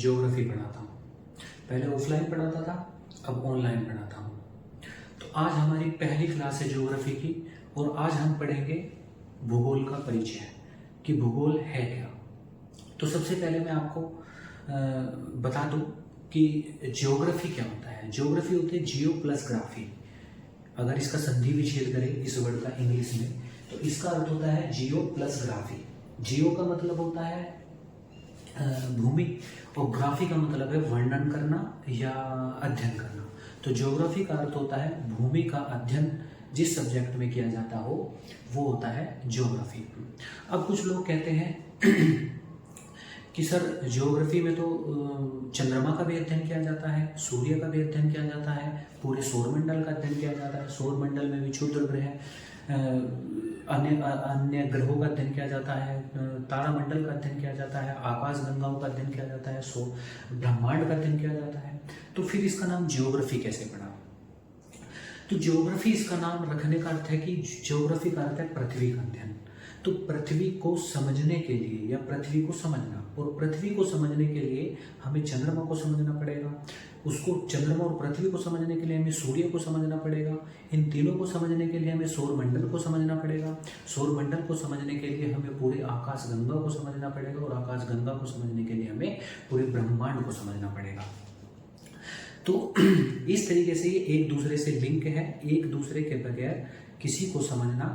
Geography पढ़ाता हूँ। पहले ऑफलाइन पढ़ाता था, अब ऑनलाइन पढ़ाता हूँ। तो आज हमारी पहली क्लास है ज्योग्राफी की और आज हम पढ़ेंगे भूगोल का परिचय कि भूगोल है क्या। तो सबसे पहले मैं आपको बता दूं कि ज्योग्राफी क्या होता है। ज्योग्राफी होती है जियो प्लस ग्राफी। अगर इसका संधि विच्छेद करें इस वर्ड का इंग्लिश में तो इसका अर्थ होता है जियो प्लस ग्राफी। जियो का मतलब होता है भूमि और ग्राफी का मतलब है वर्णन करना या अध्ययन करना। तो ज्योग्राफी का अर्थ होता है भूमि का अध्ययन जिस सब्जेक्ट में किया जाता हो वो होता है ज्योग्राफी। अब कुछ लोग कहते हैं कि सर ज्योग्राफी में तो चंद्रमा का भी अध्ययन किया जाता है, सूर्य का भी अध्ययन किया जाता है, पूरे सौरमंडल का अध्ययन किया जाता है, सौरमंडल में भी क्षुद्र ग्रह अन्य ग्रहों का अध्ययन किया जाता है, तारामंडल का अध्ययन किया जाता है, आकाश गंगाओं का अध्ययन किया जाता है, ब्रह्मांड का अध्ययन किया जाता है। तो फिर इसका नाम ज्योग्राफी कैसे पड़ा? तो ज्योग्राफी इसका नाम रखने का अर्थ है कि ज्योग्राफी का अर्थ है पृथ्वी का अध्ययन। तो पृथ्वी को समझने के लिए या पृथ्वी को समझना, और पृथ्वी को समझने के लिए हमें चंद्रमा को समझना पड़ेगा, उसको चंद्रमा और पृथ्वी को समझने के लिए हमें सूर्य को समझना पड़ेगा, इन तीनों को समझने के लिए हमें सौरमंडल को समझना पड़ेगा, सौरमंडल को समझने के लिए हमें पूरे आकाश गंगा को समझना पड़ेगा और आकाश गंगा को समझने के लिए हमें पूरे ब्रह्मांड को समझना पड़ेगा। तो इस तरीके से ये एक दूसरे से लिंक है, एक दूसरे के बगैर किसी को समझना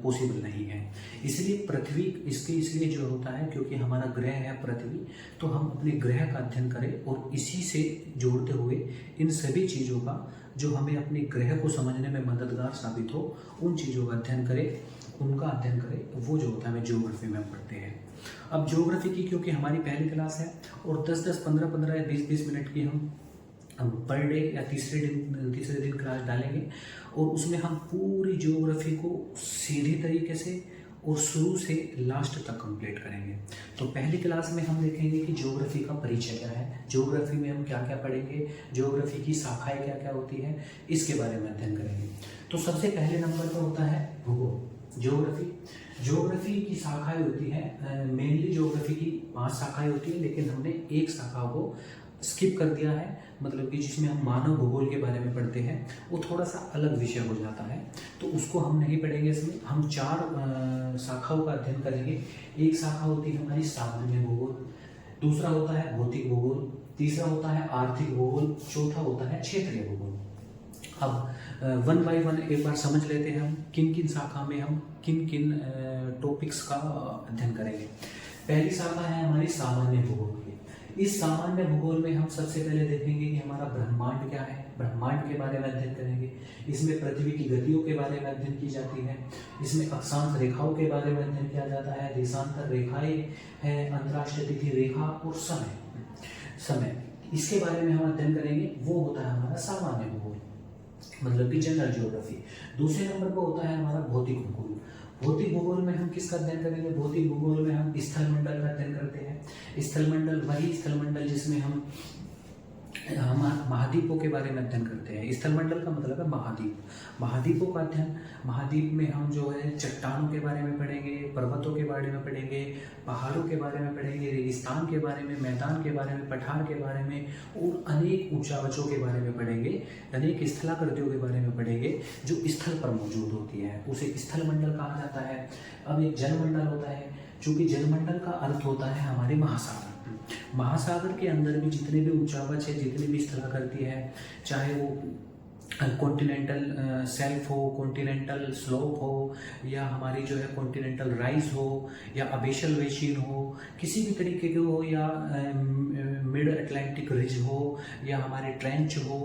पॉसिबल नहीं है। इसलिए पृथ्वी इसलिए जो होता है क्योंकि हमारा ग्रह है पृथ्वी, तो हम अपने ग्रह का अध्ययन करें और इसी से जोड़ते हुए इन सभी चीज़ों का जो हमें अपने ग्रह को समझने में मददगार साबित हो उन चीज़ों का अध्ययन करें, उनका अध्ययन करें, वो जो होता है हमें ज्योग्राफी में पढ़ते हैं। अब ज्योग्राफी की क्योंकि हमारी पहली क्लास है और 10-10, 15-15 या 20-20 मिनट की हम पर डे या तीसरे दिन क्लास डालेंगे और उसमें हम पूरी ज्योग्राफी को सीधी तरीके से और शुरू से लास्ट तक कंप्लीट करेंगे। तो पहली क्लास में हम देखेंगे कि ज्योग्राफी का परिचय क्या है, ज्योग्राफी में हम क्या क्या पढ़ेंगे, ज्योग्राफी की शाखाएं क्या क्या होती है, इसके बारे में अध्ययन करेंगे। तो सबसे पहले नंबर पर होता है भूगोल। ज्योग्राफी की शाखाएं होती है, मेनली ज्योग्राफी की 5 शाखाएं होती है, लेकिन हमने एक शाखा को स्किप कर दिया है, मतलब कि जिसमें हम मानव भूगोल के बारे में पढ़ते हैं वो थोड़ा सा अलग विषय हो जाता है, तो उसको हम नहीं पढ़ेंगे। इसमें हम 4 शाखाओं का अध्ययन करेंगे। एक शाखा होती है हमारी सामान्य भूगोल, दूसरा होता है भौतिक भूगोल, तीसरा होता है आर्थिक भूगोल, चौथा होता है क्षेत्रीय भूगोल। अब 1 बाय 1 एक बार समझ लेते हैं हम किन किन शाखा में हम किन किन टॉपिक्स का अध्ययन करेंगे। पहली शाखा है हमारी सामान्य भूगोल की। इस सामान्य भूगोल में हम सबसे पहले देखेंगे कि हमारा ब्रह्मांड क्या है, ब्रह्मांड के बारे में अध्ययन करेंगे। इसमें पृथ्वी की गतियों के बारे में अध्ययन की जाती है, इसमें अक्षांश रेखाओं के बारे में अध्ययन किया जाता है, देशांतर रेखाएं है, अंतर्राष्ट्रीय तिथि रेखा और समय इसके बारे में हम अध्ययन करेंगे। वो होता है हमारा सामान्य भूगोल, मतलब कि जनरल ज्योग्राफी। दूसरे नंबर पर होता है हमारा भौतिक भूगोल। भौतिक भूगोल में हम किसका अध्ययन करेंगे? भौतिक भूगोल में हम स्थलमंडल का अध्ययन करते हैं। स्थलमंडल वही स्थलमंडल जिसमें हम महाद्वीपों के बारे में अध्ययन करते हैं। स्थलमंडल का मतलब है महाद्वीप, महाद्वीपों का अध्ययन। महाद्वीप में हम जो है चट्टानों के बारे में पढ़ेंगे, पर्वतों के बारे में पढ़ेंगे, पहाड़ों के बारे में पढ़ेंगे, रेगिस्तान के बारे में, मैदान के बारे में, पठार के बारे में और अनेक ऊंचावचों के बारे में पढ़ेंगे, अनेक स्थलाकृतियों के बारे में पढ़ेंगे जो स्थल पर मौजूद होती है, उसे स्थलमंडल कहा जाता है। अब एक जलमंडल होता है, चूंकि जलमंडल का अर्थ होता है हमारे महासागर। महासागर के अंदर भी जितने भी ऊंचावच है, जितनी भी स्थलाकृति है, चाहे वो कॉन्टिनेंटल शेल्फ हो, कॉन्टिनेंटल स्लोप हो, या हमारी जो है कॉन्टिनेंटल राइज हो, या अबेशल वेशीन हो, किसी भी तरीके के हो, या मिड अटलांटिक रिज हो, या हमारे ट्रेंच हो,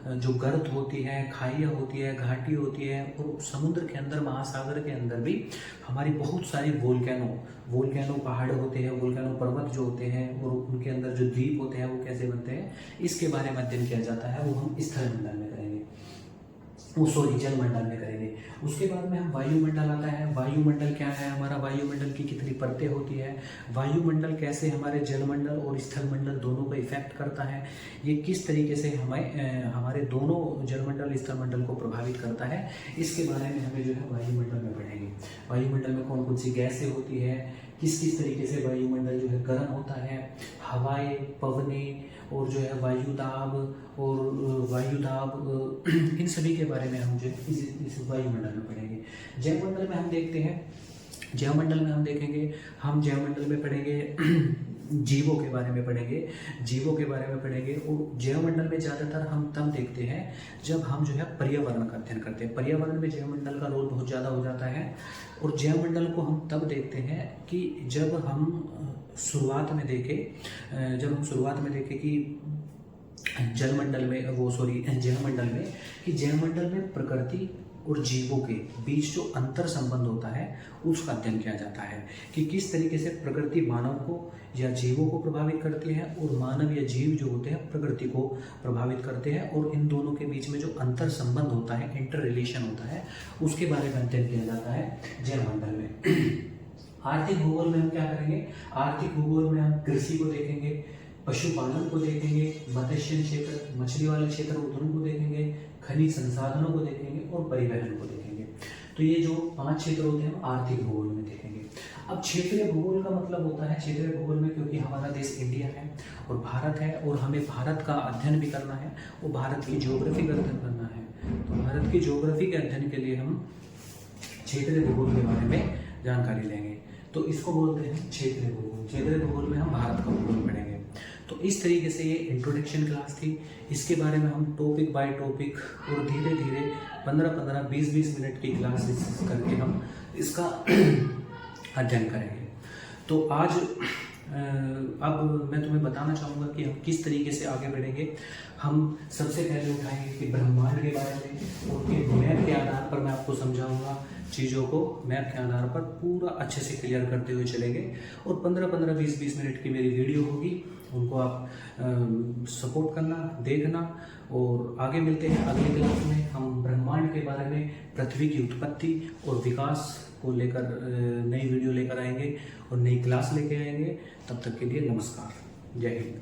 जो गर्त होती है, खाइयाँ होती है, घाटी होती है, और समुद्र के अंदर, महासागर के अंदर भी हमारी बहुत सारी वोल्केनो पहाड़ होते हैं, वोल्केनो पर्वत जो होते हैं, और उनके अंदर जो द्वीप होते हैं वो कैसे बनते हैं, इसके बारे में अध्ययन किया जाता है। वो हम स्थलमंडल में करेंगे, जलमंडल में करेंगे। उसके बाद में हम वायुमंडल आता है। वायुमंडल क्या है हमारा, वायुमंडल की कितनी परतें होती है, वायुमंडल कैसे हमारे जलमंडल और स्थलमंडल दोनों को इफेक्ट करता है, ये किस तरीके से हमारे दोनों जलमंडल स्थलमंडल को प्रभावित करता है, इसके बारे में हमें जो है वायुमंडल में पढ़ेंगे। वायुमंडल में कौन कौन सी गैसें होती है, किस किस तरीके से वायुमंडल जो है गर्म होता है, हवाएं, पवनें और जो है वायुदाब इन सभी के बारे में हम जो है इस वायुमंडल में पढ़ेंगे। जैवमंडल में हम देखते हैं, जैवमंडल में हम देखेंगे, हम जैवमंडल में पढ़ेंगे जीवों के बारे में पढ़ेंगे, जीवों के बारे में पढ़ेंगे। और जैवमंडल में ज़्यादातर हम तब देखते हैं जब हम जो है पर्यावरण का अध्ययन करते हैं। पर्यावरण में जैवमंडल का रोल बहुत ज़्यादा हो जाता है। और जैवमंडल को हम तब देखते हैं कि जब हम शुरुआत में देखें कि जैवमंडल में कि जैवमंडल में प्रकृति और जीवों के बीच जो अंतर संबंध होता है उसका अध्ययन किया जाता है कि किस तरीके से प्रकृति मानव को या जीवों को प्रभावित करती है और मानव या जीव जो होते हैं प्रकृति को प्रभावित करते हैं, और इन दोनों के बीच में जो अंतर संबंध होता है, इंटर रिलेशन होता है, उसके बारे में अध्ययन किया जाता है जैवमंडल में। आर्थिक भूगोल में हम क्या करेंगे? आर्थिक भूगोल में हम कृषि को देखेंगे, पशुपालन को देखेंगे, मत्स्य क्षेत्र, मछली वाले क्षेत्र उनको देखेंगे, खनिज संसाधनों को देखेंगे और परिवहन को देखेंगे। तो ये जो 5 क्षेत्र होते हैं हम आर्थिक भूगोल में देखेंगे। अब क्षेत्रीय भूगोल का मतलब होता है, क्षेत्रीय भूगोल में क्योंकि हमारा देश इंडिया है और भारत है और हमें भारत का अध्ययन भी करना है, वो भारत की ज्योग्राफी का अध्ययन करना है। तो भारत की ज्योग्राफी के अध्ययन के लिए हम क्षेत्रीय भूगोल के बारे में जानकारी लेंगे। तो इसको बोलते हैं क्षेत्रीय भूगोल। क्षेत्रीय भूगोल में हम भारत का भूगोल पढ़ेंगे। तो इस तरीके से ये इंट्रोडक्शन क्लास थी। इसके बारे में हम टॉपिक बाय टॉपिक और धीरे धीरे 15-15, 20-20 मिनट की क्लासेस करके हम इसका अध्ययन करेंगे। तो आज अब मैं तुम्हें बताना चाहूँगा कि हम किस तरीके से आगे बढ़ेंगे। हम सबसे पहले उठाएंगे कि ब्रह्मांड के बारे में, उनके मैप के आधार पर मैं आपको समझाऊंगा चीज़ों को, मैप के आधार पर पूरा अच्छे से क्लियर करते हुए चलेंगे। और 15-15, 20-20 मिनट की मेरी वीडियो होगी, उनको आप सपोर्ट करना, देखना। और आगे मिलते हैं अगले क्लास में। हम ब्रह्मांड के बारे में, पृथ्वी की उत्पत्ति और विकास को लेकर नई वीडियो लेकर आएंगे और नई क्लास लेके आएंगे। तब तक के लिए नमस्कार, जय हिंद।